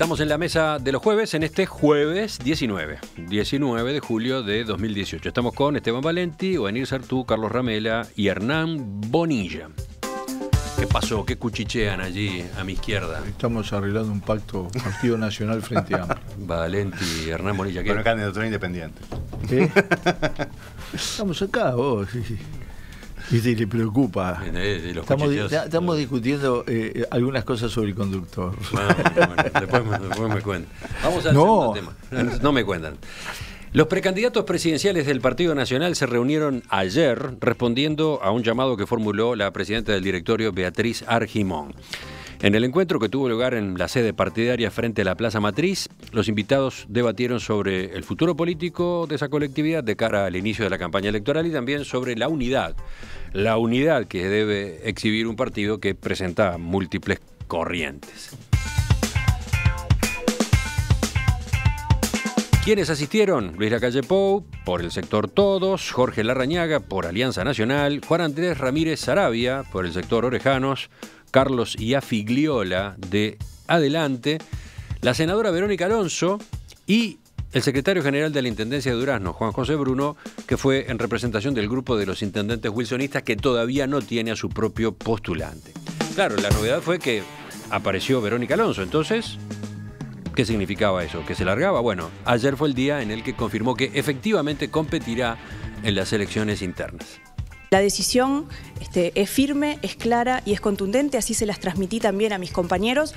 Estamos en la mesa de los jueves, en este jueves 19 de julio de 2018. Estamos con Esteban Valenti, Ovenir Sartú, Carlos Ramela y Hernán Bonilla. ¿Qué pasó? ¿Qué cuchichean allí a mi izquierda? Estamos arreglando un pacto Partido Nacional Frente Amplio. Valenti, Hernán Bonilla. ¿Qué? Con candidatura independiente. ¿Qué? Estamos acá, vos. Y le preocupa. Estamos discutiendo algunas cosas sobre el conductor. Bueno, después me cuentan. Vamos al segundo tema. No me cuentan. Los precandidatos presidenciales del Partido Nacional se reunieron ayer respondiendo a un llamado que formuló la presidenta del directorio, Beatriz Argimón. En el encuentro que tuvo lugar en la sede partidaria frente a la Plaza Matriz, los invitados debatieron sobre el futuro político de esa colectividad de cara al inicio de la campaña electoral y también sobre la unidad que debe exhibir un partido que presenta múltiples corrientes. ¿Quiénes asistieron? Luis Lacalle Pou, por el sector Todos, Jorge Larrañaga, por Alianza Nacional, Juan Andrés Ramírez Saravia, por el sector Orejanos, Carlos Iafigliola, de Adelante, la senadora Verónica Alonso y el secretario general de la Intendencia de Durazno, Juan José Bruno, que fue en representación del grupo de los intendentes wilsonistas que todavía no tiene a su propio postulante. Claro, la novedad fue que apareció Verónica Alonso, entonces... ¿qué significaba eso? ¿Que se largaba? Bueno, ayer fue el día en el que confirmó que efectivamente competirá en las elecciones internas. La decisión es firme, es clara y es contundente, así se las transmití también a mis compañeros,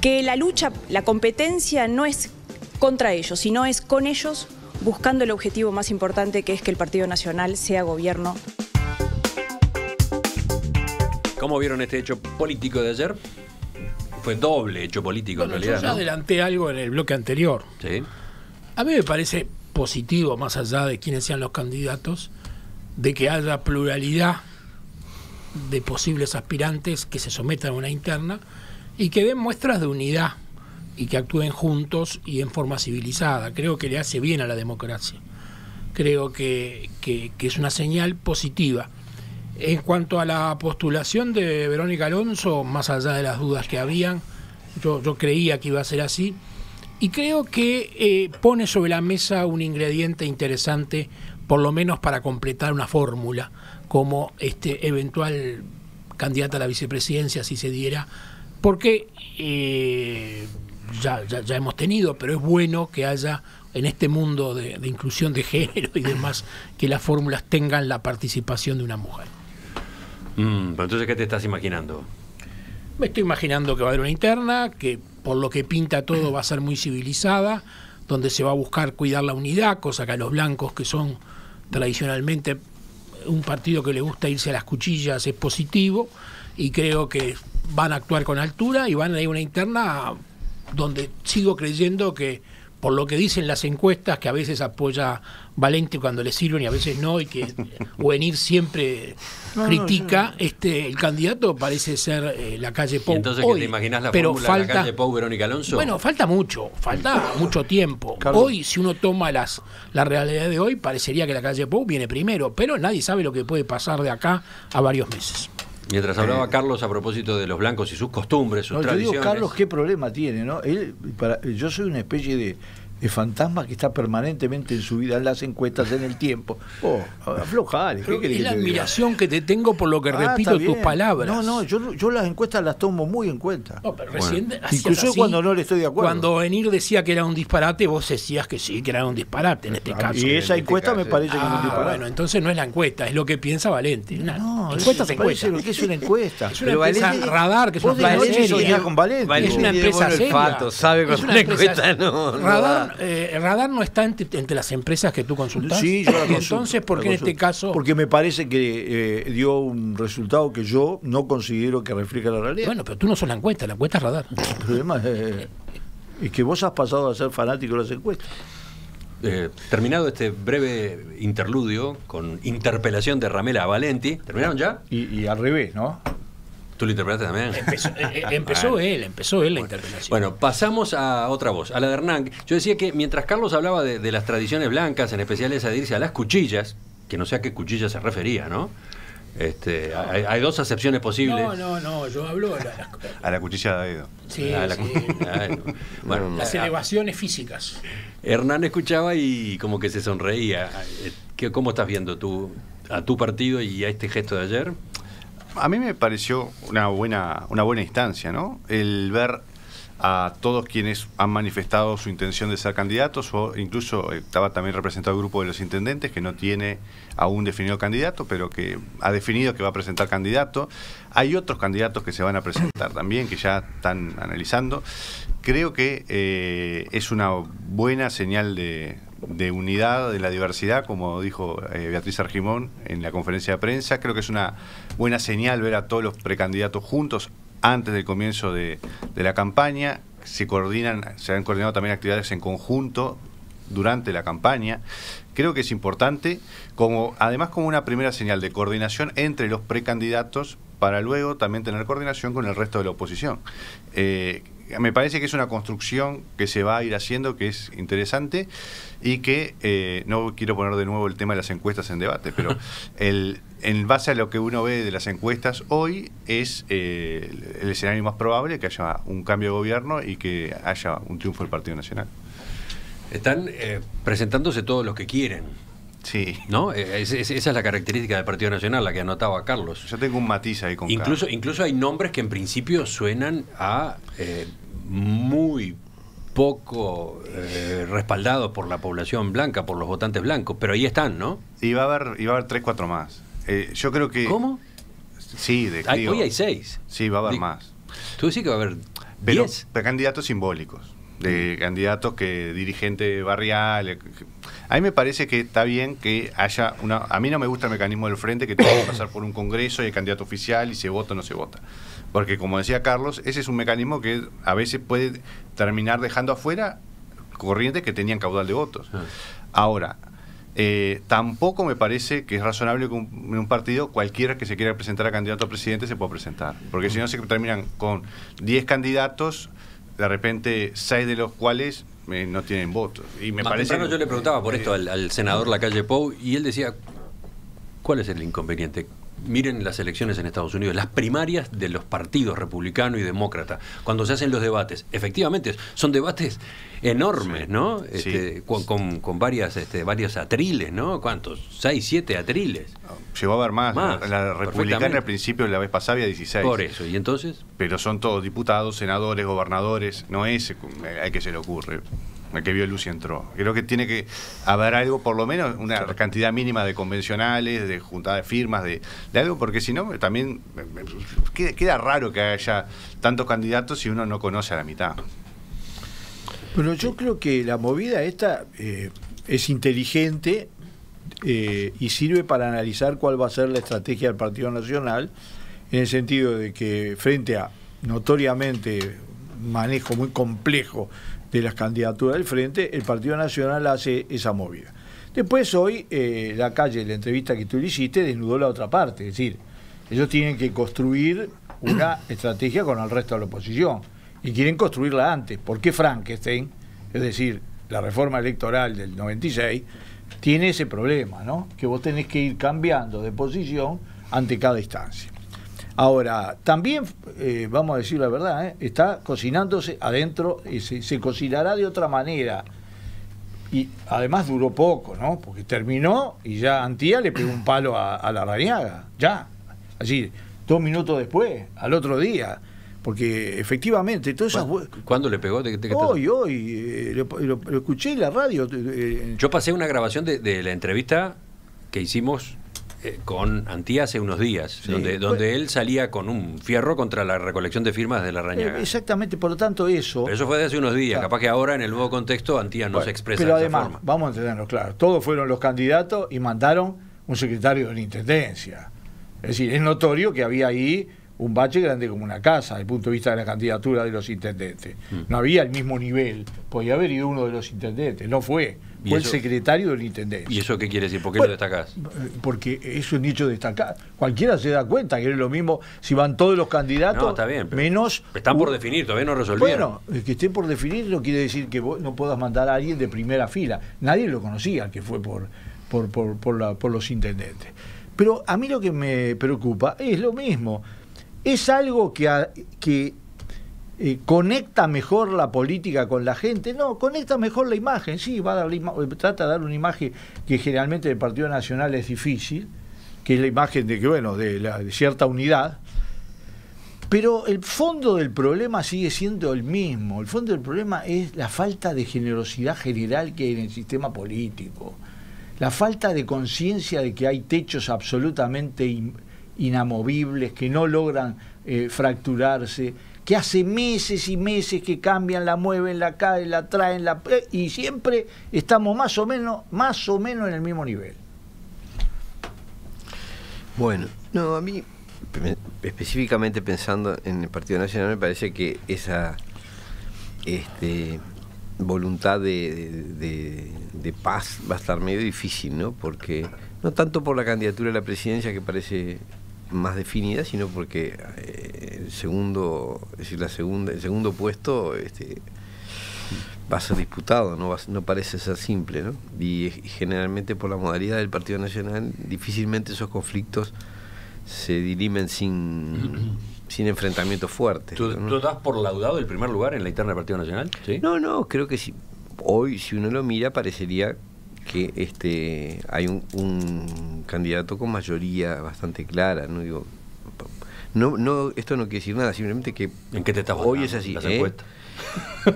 que la lucha, la competencia no es contra ellos, sino es con ellos, buscando el objetivo más importante, que es que el Partido Nacional sea gobierno. ¿Cómo vieron este hecho político de ayer? Fue doble hecho político, en realidad, yo ya adelanté algo en el bloque anterior. Sí. A mí me parece positivo, más allá de quiénes sean los candidatos, de que haya pluralidad de posibles aspirantes que se sometan a una interna y que den muestras de unidad y que actúen juntos y en forma civilizada. Creo que le hace bien a la democracia. Creo que es una señal positiva. En cuanto a la postulación de Verónica Alonso, más allá de las dudas que habían, yo creía que iba a ser así, y creo que pone sobre la mesa un ingrediente interesante, por lo menos para completar una fórmula, como eventual candidata a la vicepresidencia, si se diera, porque ya hemos tenido, pero es bueno que haya en este mundo de inclusión de género y demás, que las fórmulas tengan la participación de una mujer. Pero entonces, ¿qué te estás imaginando? Me estoy imaginando que va a haber una interna, que por lo que pinta todo va a ser muy civilizada, donde se va a buscar cuidar la unidad, cosa que a los blancos, que son tradicionalmente un partido que le gusta irse a las cuchillas, es positivo, y creo que van a actuar con altura y van a ir a una interna donde sigo creyendo que, por lo que dicen las encuestas, que a veces apoya Valenti cuando le sirven y a veces no, y que Ovenir siempre critica, el candidato parece ser Lacalle Pou. ¿Y entonces hoy, qué te imaginás la pero fórmula falta, Lacalle Pou, Verónica Alonso? Bueno, falta mucho tiempo. Carlos. Hoy, si uno toma la realidad de hoy, parecería que Lacalle Pou viene primero, pero nadie sabe lo que puede pasar de acá a varios meses. Mientras hablaba Carlos a propósito de los blancos y sus costumbres, sus tradiciones. Yo digo, Carlos, ¿qué problema tiene? ¿No? Yo soy una especie de fantasma que está permanentemente en su vida en las encuestas, en el tiempo. Aflojale. Es la admiración que te tengo por lo que repito tus palabras. Yo las encuestas las tomo muy en cuenta. No, pero recién incluso así, cuando no le estoy de acuerdo. Cuando Ovenir decía que era un disparate, vos decías que sí, que era un disparate en este caso. Y esa encuesta me parece que es un disparate. Bueno, entonces no es la encuesta, es lo que piensa Valenti. Encuesta. Lo que es una encuesta. Es una empresa Radar, que es una empresa seria. con Valenti. Es una empresa seria. Sabe con una encuesta Radar no está entre las empresas que tú consultás. Sí, yo la consulto. Entonces, ¿por qué en este caso? Porque me parece que dio un resultado que yo no considero que refleja la realidad. Bueno, pero tú no sos la encuesta es Radar. El problema es que vos has pasado a ser fanático de las encuestas. Terminado este breve interludio con interpelación de Ramela a Valenti, ¿terminaron ya? Y al revés, ¿no? ¿Tú lo interpretaste también? Empezó él la interpelación. Bueno, pasamos a otra voz, a la de Hernán. Yo decía que mientras Carlos hablaba de las tradiciones blancas, en especial esa de irse a las cuchillas, que no sé a qué cuchillas se refería, ¿no? Hay dos acepciones posibles. No, yo hablo A la cuchilla de dedo. sí, Bueno, las elevaciones físicas. Hernán escuchaba y como que se sonreía. ¿Cómo estás viendo a tu partido y a este gesto de ayer? A mí me pareció una buena instancia, ¿no? El ver a todos quienes han manifestado su intención de ser candidatos, o incluso estaba también representado el grupo de los intendentes, que no tiene aún definido candidato, pero que ha definido que va a presentar candidato. Hay otros candidatos que se van a presentar también, que ya están analizando. Creo que es una buena señal de unidad, de la diversidad, como dijo Beatriz Argimón en la conferencia de prensa. Creo que es una buena señal ver a todos los precandidatos juntos antes del comienzo de la campaña. Se han coordinado también actividades en conjunto durante la campaña. Creo que es importante, además como una primera señal de coordinación entre los precandidatos, para luego también tener coordinación con el resto de la oposición. Me parece que es una construcción que se va a ir haciendo, que es interesante, y que no quiero poner de nuevo el tema de las encuestas en debate, pero en base a lo que uno ve de las encuestas hoy es el escenario más probable, que haya un cambio de gobierno y que haya un triunfo del Partido Nacional. Están presentándose todos los que quieren. Sí. ¿No? Esa es la característica del Partido Nacional, la que anotaba Carlos. Yo tengo un matiz ahí con incluso hay nombres que en principio suenan a muy poco respaldados por la población blanca, por los votantes blancos, pero ahí están, ¿no? Y va a haber 3, 4 más. Yo creo que... ¿Cómo? Sí, hoy hay 6. Sí, va a haber más. ¿Tú decís que va a haber 10? Pero candidatos simbólicos, de candidatos que dirigente barrial. A mí me parece que está bien que haya a mí no me gusta el mecanismo del frente, que tiene que pasar por un congreso y el candidato oficial y se vota o no se vota. Porque como decía Carlos, ese es un mecanismo que a veces puede terminar dejando afuera corrientes que tenían caudal de votos. Ahora, tampoco me parece que es razonable que en un partido cualquiera que se quiera presentar a candidato a presidente se pueda presentar. Porque si no se terminan con 10 candidatos, de repente 6 de los cuales no tienen votos. Y me parece yo le preguntaba por esto al senador Lacalle Pou y él decía, ¿cuál es el inconveniente? Miren las elecciones en Estados Unidos, las primarias de los partidos republicano y demócrata, cuando se hacen los debates, efectivamente son debates enormes, ¿no? Sí. Con varios atriles, ¿no? ¿Cuántos? 6, 7 atriles. Llegó a haber más. La republicana al principio, la vez pasada, había 16. Por eso, ¿y entonces? Pero son todos diputados, senadores, gobernadores. No es al que se le ocurre. El que vio luz y entró. Creo que tiene que haber algo, por lo menos una cantidad mínima de convencionales, de juntada de firmas, de algo, porque si no, también queda raro que haya tantos candidatos si uno no conoce a la mitad. Bueno, yo creo que la movida esta es inteligente y sirve para analizar cuál va a ser la estrategia del Partido Nacional, en el sentido de que frente a notoriamente manejo muy complejo de las candidaturas del Frente, el Partido Nacional hace esa movida. Después hoy, Lacalle, la entrevista que tú le hiciste, desnudó la otra parte, es decir, ellos tienen que construir una estrategia con el resto de la oposición, y quieren construirla antes. ¿Por qué Frankenstein, es decir, la reforma electoral del 96, tiene ese problema, ¿no? Que vos tenés que ir cambiando de posición ante cada instancia. Ahora, también, vamos a decir la verdad, está cocinándose adentro, se cocinará de otra manera. Y además duró poco, ¿no? Porque terminó y ya Antía le pegó un palo a Larrañaga, ya. Así, 2 minutos después, al otro día. Porque efectivamente, todas esas... ¿Cuándo le pegó? Hoy, lo escuché en la radio. Yo pasé una grabación de la entrevista que hicimos con Antía hace unos días, sí, donde él salía con un fierro contra la recolección de firmas de Larrañaga. Exactamente, por lo tanto eso... Pero eso fue de hace unos días, capaz que ahora en el nuevo contexto Antía no se expresa pero de esa además, forma. Vamos a entendernos claro, todos fueron los candidatos y mandaron un secretario de la Intendencia. Es decir, es notorio que había ahí un bache grande como una casa, desde el punto de vista de la candidatura de los intendentes. No había el mismo nivel, podía haber ido uno de los intendentes, no fue. Fue el secretario de la Intendencia. ¿Y eso qué quiere decir? ¿Por qué lo destacás? Porque es un nicho destacar. Cualquiera se da cuenta que es lo mismo si van todos los candidatos, no, está bien, menos... Están por definir, todavía no resolvieron. Bueno, que estén por definir no quiere decir que vos no puedas mandar a alguien de primera fila. Nadie lo conocía, que fue por los intendentes. Pero a mí lo que me preocupa es lo mismo. Es algo que conecta mejor la política con la gente. No, conecta mejor la imagen. Sí, va a dar trata de dar una imagen que generalmente del Partido Nacional es difícil, que es la imagen de que, bueno, de cierta unidad. Pero el fondo del problema sigue siendo el mismo. El fondo del problema es la falta de generosidad general que hay en el sistema político. La falta de conciencia de que hay techos absolutamente inamovibles, que no logran fracturarse, que hace meses y meses que cambian, la mueven, la caen, la traen, y siempre estamos más o menos en el mismo nivel. Bueno, no, a mí, específicamente pensando en el Partido Nacional, me parece que esa voluntad de paz va a estar medio difícil, ¿no? Porque no tanto por la candidatura a la presidencia, que parece más definida, sino porque el segundo puesto va a ser disputado, no parece ser simple, ¿no? Y generalmente por la modalidad del Partido Nacional difícilmente esos conflictos se dirimen sin enfrentamientos fuertes. ¿Tú das por laudado el primer lugar en la interna del Partido Nacional? ¿Sí? No, creo que sí. Hoy, si uno lo mira, parecería que hay un candidato con mayoría bastante clara, no digo, no, esto no quiere decir nada, simplemente que ¿en qué te estás basando? Hoy es así,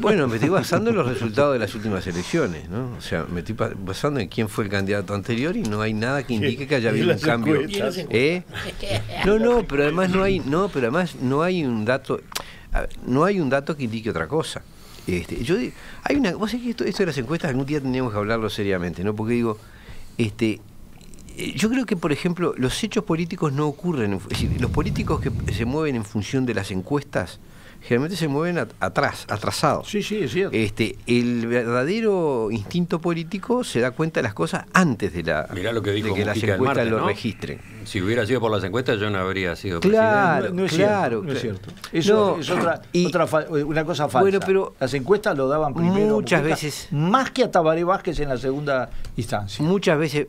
Bueno, me estoy basando en los resultados de las últimas elecciones, ¿no? O sea, me estoy basando en quién fue el candidato anterior y no hay nada que indique que haya habido un cambio. Pero además no hay un dato que indique otra cosa. Vos sabés que esto de las encuestas algún día tendríamos que hablarlo seriamente, ¿no? Porque digo, yo creo que, por ejemplo, los hechos políticos no ocurren, es decir, los políticos que se mueven en función de las encuestas generalmente se mueven atrasados. Sí, es cierto. El verdadero instinto político se da cuenta de las cosas antes de Mirá lo que dijo que las encuestas Marte, lo registren. Si hubiera sido por las encuestas, yo no habría sido presidente. No es claro. cierto. Eso es una cosa falsa. Bueno, pero las encuestas lo daban primero. Muchas veces. Más que a Tabaré Vázquez en la segunda instancia. Muchas veces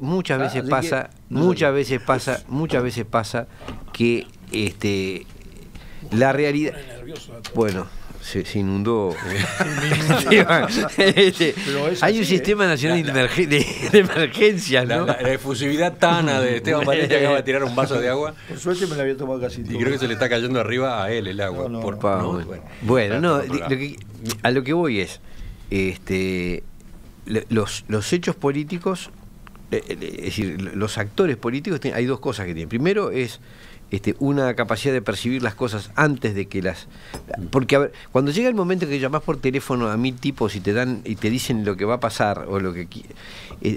pasa que la realidad. Bueno, se inundó. Hay un sistema nacional de emergencias, ¿no? La efusividad tana de Esteban Valencia, que acaba de tirar un vaso de agua. Por suerte me la había tomado casi todo. Y creo que se le está cayendo arriba a él el agua. A lo que voy es, los hechos políticos, es decir, los actores políticos, hay dos cosas que tienen. Primero es una capacidad de percibir las cosas antes de que las... Porque, a ver, cuando llega el momento que llamás por teléfono a 1000 tipos y te dicen lo que va a pasar o lo que...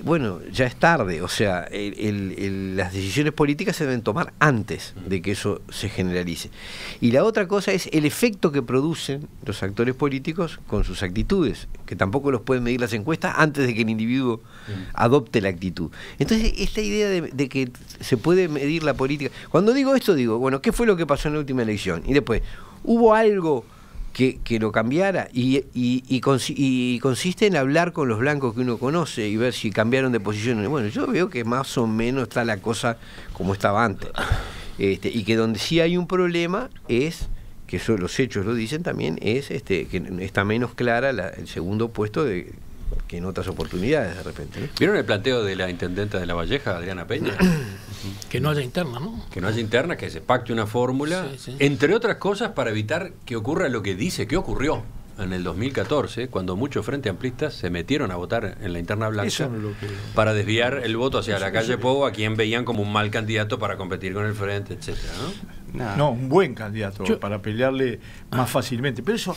bueno, ya es tarde. O sea, las decisiones políticas se deben tomar antes de que eso se generalice. Y la otra cosa es el efecto que producen los actores políticos con sus actitudes, que tampoco los pueden medir las encuestas antes de que el individuo adopte la actitud. Entonces, esta idea de que se puede medir la política... Cuando digo esto, digo, bueno, ¿qué fue lo que pasó en la última elección? Y después, ¿hubo algo que lo cambiara? Y consiste en hablar con los blancos que uno conoce y ver si cambiaron de posición. Bueno, yo veo que más o menos está la cosa como estaba antes. Y que donde sí hay un problema es, que eso los hechos lo dicen también, es que está menos clara el segundo puesto que en otras oportunidades de repente, ¿no? ¿Vieron el planteo de la intendenta de La Valleja, Adriana Peña? Que no haya interna, ¿no? Que no haya interna, que se pacte una fórmula, entre otras cosas para evitar que ocurra lo que dice que ocurrió en el 2014, cuando muchos frente amplistas se metieron a votar en la interna blanca para desviar el voto hacia la calle Pou, a quien veían como un mal candidato para competir con el frente, etcétera, ¿no? No, un buen candidato para pelearle más fácilmente. Pero eso.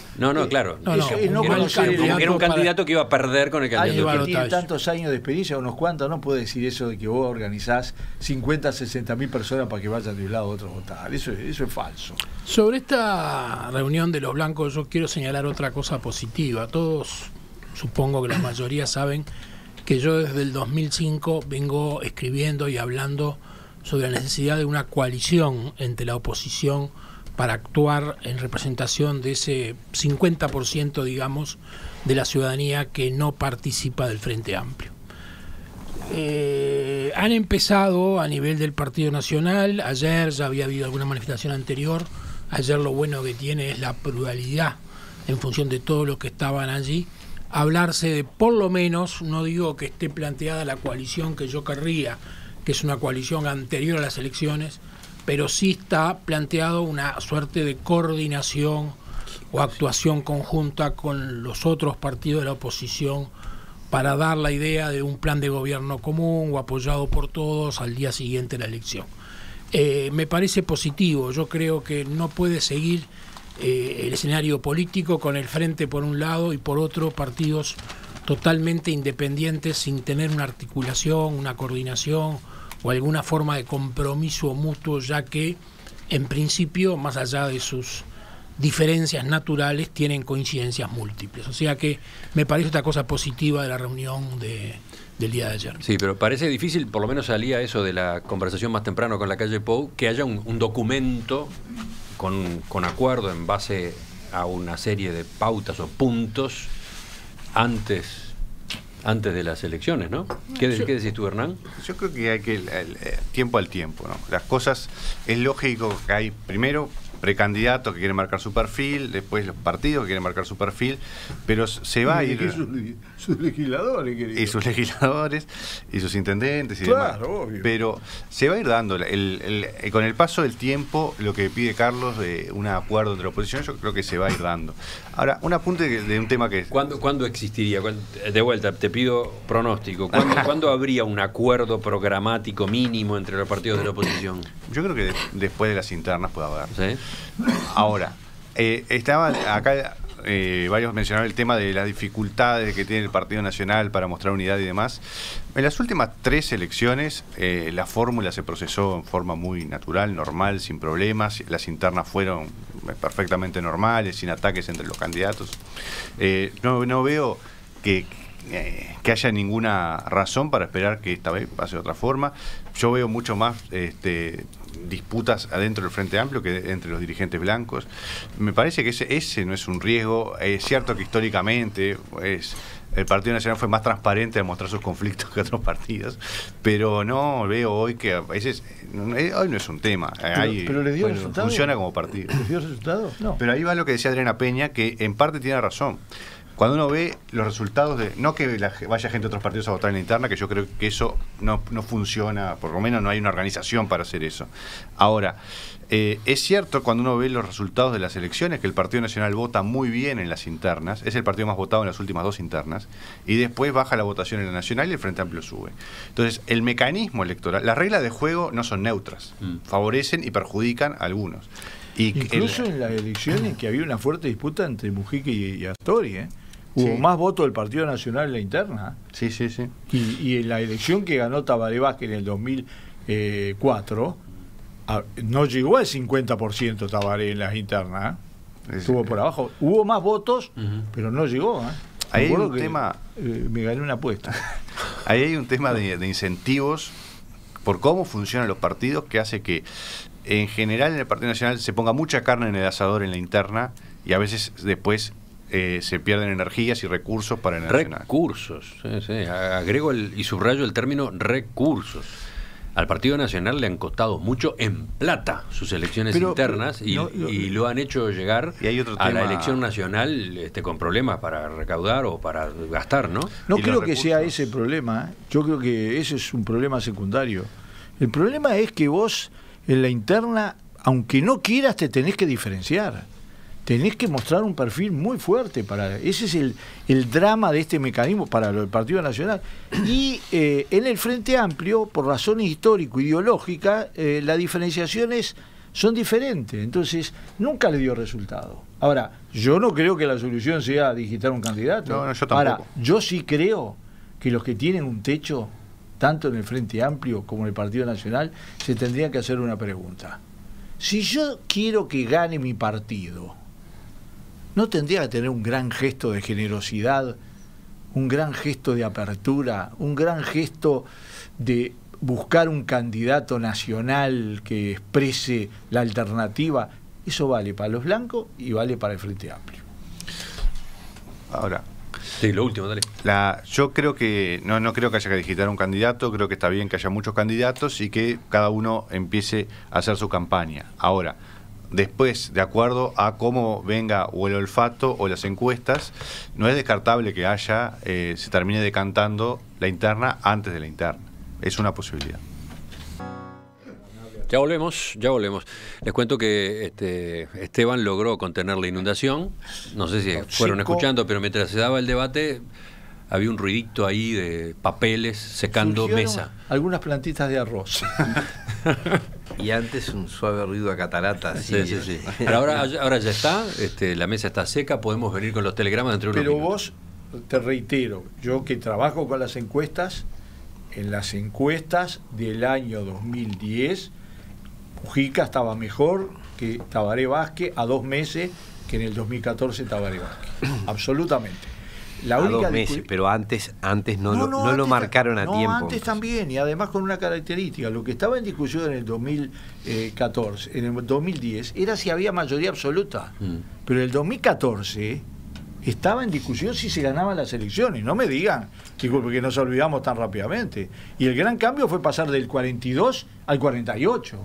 Claro. Era un candidato que iba a perder con el candidato. Alguien que tiene tantos años de experiencia, unos cuantos, no puede decir eso de que vos organizás 50, 60 mil personas para que vayan de un lado a otro a votar. Eso es falso. Sobre esta reunión de los blancos, yo quiero señalar otra cosa positiva. Todos, supongo que la mayoría saben que yo desde el 2005 vengo escribiendo y hablando sobre la necesidad de una coalición entre la oposición para actuar en representación de ese 50%, digamos, de la ciudadanía que no participa del Frente Amplio. Han empezado a nivel del Partido Nacional. Ayer ya había habido alguna manifestación anterior. Ayer lo bueno que tiene es la pluralidad en función de todos los que estaban allí. Hablarse de, por lo menos, no digo que esté planteada la coalición que yo querría, que es una coalición anterior a las elecciones, pero sí está planteado una suerte de coordinación o actuación conjunta con los otros partidos de la oposición para dar la idea de un plan de gobierno común o apoyado por todos al día siguiente de la elección. Me parece positivo. Yo creo que no puede seguir el escenario político con el Frente por un lado y por otro partidos totalmente independientes sin tener una articulación, una coordinación o alguna forma de compromiso mutuo, ya que en principio, más allá de sus diferencias naturales, tienen coincidencias múltiples. O sea que me parece otra cosa positiva de la reunión del día de ayer. Sí, pero parece difícil, por lo menos salía eso de la conversación más temprano con la calle Pou, que haya un documento con acuerdo en base a una serie de pautas o puntos antes de las elecciones, ¿no? ¿Qué decís tú, Hernán? Yo creo que hay que tiempo al tiempo, ¿no? Las cosas, es lógico que hay primero precandidatos que quieren marcar su perfil, después los partidos que quieren marcar su perfil, pero se va a ir... Sus legisladores, querido. Y sus legisladores, y sus intendentes y claro, demás. Obvio. Pero se va a ir dando, con el paso del tiempo, lo que pide Carlos de un acuerdo entre la oposición, yo creo que se va a ir dando. Ahora, un apunte de un tema que... ¿Cuándo existiría? De vuelta, te pido pronóstico. ¿Cuándo habría un acuerdo programático mínimo entre los partidos de la oposición? Yo creo que después de las internas puede haber. ¿Sí? Ahora, estaba acá... varios mencionaron el tema de las dificultades que tiene el Partido Nacional para mostrar unidad y demás. En las últimas 3 elecciones la fórmula se procesó en forma muy natural, normal, sin problemas. Las internas fueron perfectamente normales, sin ataques entre los candidatos. No veo que haya ninguna razón para esperar que esta vez pase de otra forma. Yo veo mucho más disputas adentro del Frente Amplio que entre los dirigentes blancos. Me parece que ese no es un riesgo. Es cierto que históricamente el Partido Nacional fue más transparente al mostrar sus conflictos que otros partidos, pero no veo hoy que a veces hoy no es un tema. Pero le dio resultado. Funciona como partido. ¿Le dio resultado? No. Pero ahí va lo que decía Adriana Peña, que en parte tiene razón. Cuando uno ve los resultados no que vaya gente de otros partidos a votar en la interna, que yo creo que eso no funciona, por lo menos no hay una organización para hacer eso. Ahora, es cierto cuando uno ve los resultados de las elecciones que el Partido Nacional vota muy bien en las internas, es el partido más votado en las últimas 2 internas, y después baja la votación en la nacional y el Frente Amplio sube. Entonces, el mecanismo electoral, las reglas de juego no son neutras, favorecen y perjudican a algunos. Incluso en las elecciones que había una fuerte disputa entre Mujica y Astori, hubo más votos del Partido Nacional en la interna. Sí. Y en la elección que ganó Tabaré Vázquez en el 2004, no llegó al 50% Tabaré en las internas. Estuvo por abajo. Hubo más votos, pero no llegó. Ahí hay un tema... me gané una apuesta. Ahí hay un tema de incentivos por cómo funcionan los partidos que hace que en general en el Partido Nacional se ponga mucha carne en el asador en la interna y a veces después se pierden energías y recursos para el nacional. Recursos, sí. Agrego y subrayo el término recursos. Al Partido Nacional le han costado mucho en plata sus elecciones internas y lo han hecho llegar a la elección nacional con problemas para recaudar o para gastar, ¿no? No creo que sea ese el problema. Yo creo que ese es un problema secundario. El problema es que vos en la interna, aunque no quieras, te tenés que diferenciar. Tenés que mostrar un perfil muy fuerte ese es el drama de este mecanismo para el Partido Nacional. Y en el Frente Amplio, por razones histórico-ideológicas, las diferenciaciones son diferentes. Entonces, nunca le dio resultado. Ahora, yo no creo que la solución sea digitar un candidato. No, yo tampoco. Ahora, yo sí creo que los que tienen un techo, tanto en el Frente Amplio como en el Partido Nacional, se tendrían que hacer una pregunta. Si yo quiero que gane mi partido, ¿no tendría que tener un gran gesto de generosidad, un gran gesto de apertura, un gran gesto de buscar un candidato nacional que exprese la alternativa? Eso vale para los blancos y vale para el Frente Amplio. Ahora, Sí, lo último, dale. Yo creo que no creo que haya que digitar un candidato, creo que está bien que haya muchos candidatos y que cada uno empiece a hacer su campaña. Ahora, después, de acuerdo a cómo venga o el olfato o las encuestas, no es descartable que se termine decantando la interna antes de la interna. Es una posibilidad. Ya volvemos. Les cuento que Esteban logró contener la inundación. No sé si fueron escuchando, pero mientras se daba el debate había un ruidito ahí de papeles secando Surgieron mesa. algunas plantitas de arroz. Y antes un suave ruido a catarata. Sí. Pero ahora ya está, la mesa está seca, podemos venir con los telegramas dentro de unos Pero minutos. vos, te reitero, yo que trabajo con las encuestas, en las encuestas del año 2010, Mujica estaba mejor que Tabaré Vázquez a 2 meses que en el 2014 Tabaré Vázquez. Absolutamente. La A única 2 meses, pero antes no lo antes marcaron a tiempo. Antes también, y además con una característica. Lo que estaba en discusión en el 2014, en el 2010, era si había mayoría absoluta. Pero en el 2014 estaba en discusión si se ganaban las elecciones. No me digan, disculpe, que nos olvidamos tan rápidamente. Y el gran cambio fue pasar del 42 al 48.